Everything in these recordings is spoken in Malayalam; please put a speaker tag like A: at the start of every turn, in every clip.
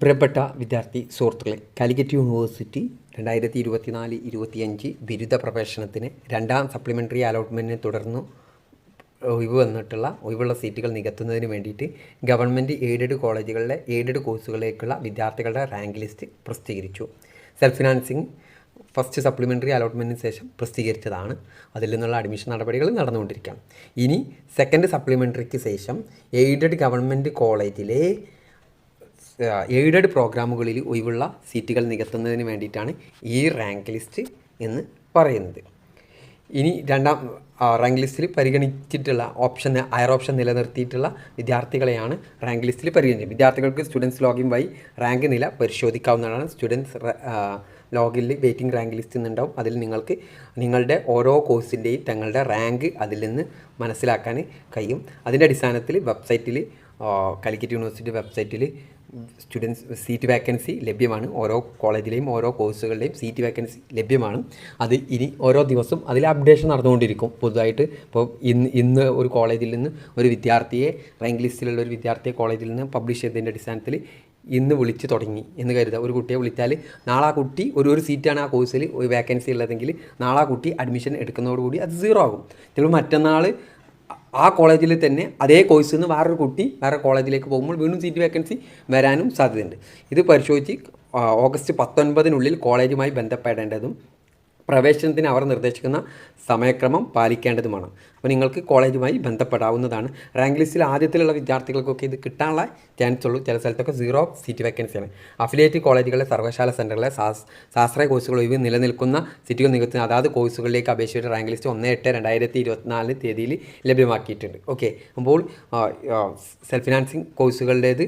A: പ്രിയപ്പെട്ട വിദ്യാർത്ഥി സുഹൃത്തുക്കളെ, കാലിക്കറ്റ് യൂണിവേഴ്സിറ്റി 2024-25 ബിരുദ പ്രവേശനത്തിന് രണ്ടാം സപ്ലിമെൻ്ററി അലോട്ട്മെൻറ്റിനെ തുടർന്ന് ഒഴിവുള്ള സീറ്റുകൾ നികത്തുന്നതിന് വേണ്ടിയിട്ട് ഗവൺമെൻറ് എയ്ഡഡ് കോളേജുകളിലെ എയ്ഡഡ് കോഴ്സുകളിലേക്കുള്ള വിദ്യാർത്ഥികളുടെ റാങ്ക് ലിസ്റ്റ് പ്രസിദ്ധീകരിച്ചു. സെൽഫ് ഫിനാൻസിങ് ഫസ്റ്റ് സപ്ലിമെൻ്ററി അലോട്ട്മെൻറ്റിന് ശേഷം പ്രസിദ്ധീകരിച്ചതാണ്. അതിൽ നിന്നുള്ള അഡ്മിഷൻ നടപടികൾ നടന്നുകൊണ്ടിരിക്കുകയാണ്. ഇനി സെക്കൻഡ് സപ്ലിമെൻ്ററിക്ക് ശേഷം എയ്ഡഡ് ഗവൺമെൻറ് കോളേജിലെ എയ്ഡഡ് പ്രോഗ്രാമുകളിൽ ഒഴിവുള്ള സീറ്റുകൾ നികത്തുന്നതിന് വേണ്ടിയിട്ടാണ് ഈ റാങ്ക് ലിസ്റ്റ് എന്ന് പറയുന്നത്. ഇനി രണ്ടാം റാങ്ക് ലിസ്റ്റിൽ പരിഗണിച്ചിട്ടുള്ള ഹയർ ഓപ്ഷൻ നിലനിർത്തിയിട്ടുള്ള വിദ്യാർത്ഥികളെയാണ് റാങ്ക് ലിസ്റ്റിൽ പരിഗണിച്ചത്. വിദ്യാർത്ഥികൾക്ക് സ്റ്റുഡൻസ് ലോഗിൻ വഴി റാങ്ക് നില പരിശോധിക്കാവുന്നതാണ്. സ്റ്റുഡൻസ് ലോഗിനിൽ വെയിറ്റിംഗ് റാങ്ക് ലിസ്റ്റ് എന്നുണ്ടാവും. അതിൽ നിങ്ങൾക്ക് നിങ്ങളുടെ ഓരോ കോഴ്സിൻ്റെയും തങ്ങളുടെ റാങ്ക് അതിൽ നിന്ന് മനസ്സിലാക്കാൻ കഴിയും. അതിൻ്റെ അടിസ്ഥാനത്തിൽ വെബ്സൈറ്റിൽ കാലിക്കറ്റ് യൂണിവേഴ്സിറ്റി വെബ്സൈറ്റിൽ സ്റ്റുഡൻസ് സീറ്റ് വേക്കൻസി ലഭ്യമാണ്. ഓരോ കോളേജിലെയും ഓരോ കോഴ്സുകളുടെയും സീറ്റ് വേക്കൻസി ലഭ്യമാണ്. അത് ഇനി ഓരോ ദിവസവും അതിൽ അപ്ഡേഷൻ നടന്നുകൊണ്ടിരിക്കും. പുതുതായിട്ട് ഇപ്പോൾ ഇന്ന് ഒരു കോളേജിൽ നിന്ന് ഒരു വിദ്യാർത്ഥിയെ റാങ്ക് ലിസ്റ്റിലുള്ള ഒരു വിദ്യാർത്ഥിയെ കോളേജിൽ നിന്ന് പബ്ലിഷ് ചെയ്തതിൻ്റെ അടിസ്ഥാനത്തിൽ ഇന്ന് വിളിച്ച് തുടങ്ങി എന്ന് കരുതുക. ഒരു കുട്ടിയെ വിളിച്ചാൽ നാളെ ആ കുട്ടി ഒരു സീറ്റാണ് ആ കോഴ്സിൽ ഒരു വേക്കൻസി ഉള്ളതെങ്കിൽ നാളെ ആ കുട്ടി അഡ്മിഷൻ എടുക്കുന്നതോടുകൂടി അത് സീറോ ആകും. ചിലപ്പോൾ മറ്റന്നാൾ ആ കോളേജിൽ തന്നെ അതേ കോഴ്സിൽ നിന്ന് വേറൊരു കുട്ടി വേറെ കോളേജിലേക്ക് പോകുമ്പോൾ വീണ്ടും സീറ്റ് വേക്കൻസി വരാനും സാധ്യതയുണ്ട്. ഇത് പരിശോധിച്ച് ഓഗസ്റ്റ് 19 കോളേജുമായി ബന്ധപ്പെടേണ്ടതും പ്രവേശനത്തിന് അവർ നിർദ്ദേശിക്കുന്ന സമയക്രമം പാലിക്കേണ്ടതുമാണ്. അപ്പോൾ നിങ്ങൾക്ക് കോളേജുമായി ബന്ധപ്പെടാവുന്നതാണ്. റാങ്ക് ലിസ്റ്റിൽ ആദ്യത്തിലുള്ള വിദ്യാർത്ഥികൾക്കൊക്കെ ഇത് കിട്ടാനുള്ള ചാൻസ് ഉള്ളൂ. ചില സ്ഥലത്തൊക്കെ സീറോ സീറ്റ് വേക്കൻസിയാണ്. അഫിലിയേറ്റ് കോളേജുകളിലെ സർവകലാശാല സെൻറ്ററുകളിലെ ശാസ്ത്രീയ കോഴ്സുകൾ ഒഴിവ് നിലനിൽക്കുന്ന സീറ്റുകൾ നികത്തുന്ന അതാത് കോഴ്സുകളിലേക്ക് അപേക്ഷിച്ചിട്ട് റാങ്ക് ലിസ്റ്റ് 1/8/2024 തീയതിയിൽ ലഭ്യമാക്കിയിട്ടുണ്ട്. ഓക്കെ, അപ്പോൾ സെൽഫ് ഫിനാൻസിങ് കോഴ്സുകളുടേത്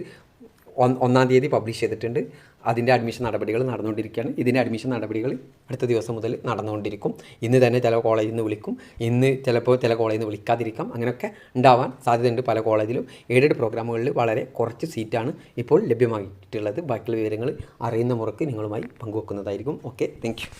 A: 1-ാം തീയതി പബ്ലിഷ് ചെയ്തിട്ടുണ്ട്. അതിൻ്റെ അഡ്മിഷൻ നടപടികൾ നടന്നുകൊണ്ടിരിക്കുകയാണ്. ഇതിൻ്റെ അഡ്മിഷൻ നടപടികൾ അടുത്ത ദിവസം മുതൽ നടന്നുകൊണ്ടിരിക്കും. ഇന്ന് തന്നെ ചില കോളേജിൽ നിന്ന് വിളിക്കും, ഇന്ന് ചിലപ്പോൾ ചില കോളേജിൽ നിന്ന് വിളിക്കാതിരിക്കാം. അങ്ങനെയൊക്കെ ഉണ്ടാവാൻ സാധ്യതയുണ്ട്. പല കോളേജിലും എയ്ഡഡ് പ്രോഗ്രാമുകളിൽ വളരെ കുറച്ച് സീറ്റാണ് ഇപ്പോൾ ലഭ്യമായിട്ടുള്ളത്. ബാക്കിയുള്ള വിവരങ്ങൾ അറിയുന്ന മുറക്ക് നിങ്ങളുമായി പങ്കുവെക്കുന്നതായിരിക്കും. Okay, thank you.